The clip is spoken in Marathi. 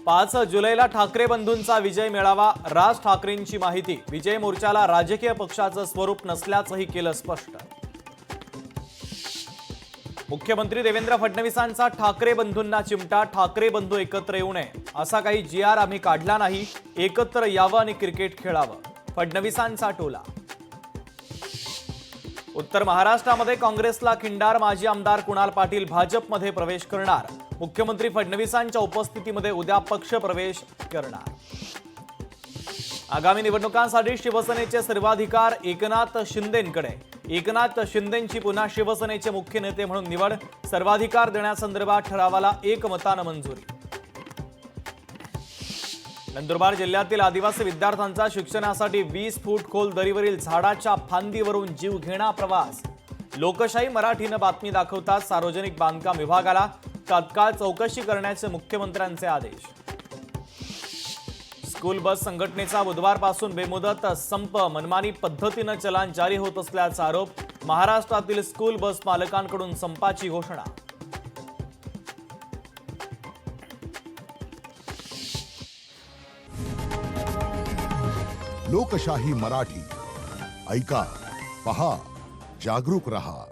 5 जुलैला ठाकरे बंधूंचा विजय मेळावा, राज ठाकरेंची माहिती। विजय मोर्चाला राजकीय पक्षाचं स्वरूप नसल्याचंही केलं स्पष्ट। मुख्यमंत्री देवेंद्र फडणवीसांचा ठाकरे बंधूंना चिमटा, ठाकरे बंधू एकत्र येऊ नये असा काही जी.आर. आम्ही काढला नाही, एकत्र यावं आणि क्रिकेट खेळावं, फडणवीसांचा टोला। उत्तर महाराष्ट्रामध्ये काँग्रेसला खिंडार, माजी आमदार कुणाल पाटील भाजपमध्ये प्रवेश करणार, मुख्यमंत्री फडणवीसांच्या उपस्थितीमध्ये उद्या पक्ष प्रवेश करणार। आगामी निवडणुकांसाठी शिवसेनेचे सर्वाधिकार एकनाथ शिंदेंकडे, एकनाथ शिंदेंची पुन्हा शिवसेनेचे मुख्य नेते म्हणून निवड, सर्वाधिकार देण्यासंदर्भात ठरावाला एकमतानं मंजुरी। नंदुरबार जिल्ह्यातील आदिवासी विद्यार्थ्यांचा शिक्षणासाठी 20 फूट खोल दरीवरील झाडाच्या फांदीवरून जीवघेणा प्रवास। लोकशाही मराठीनं बातमी दाखवतात सार्वजनिक बांधकाम विभागाला तात्काळ चौकशी करण्याचे मुख्यमंत्र्यांचे आदेश। स्कूल बस संघटनेचा बुधवारपासून बेमुदत संप, मनमानी पद्धतीनं चलान जारी होत असल्याचा आरोप, महाराष्ट्रातील स्कूल बस मालकांकडून संपाची घोषणा। लोकशाही मराठी ऐका, पहा, जागरूक रहा।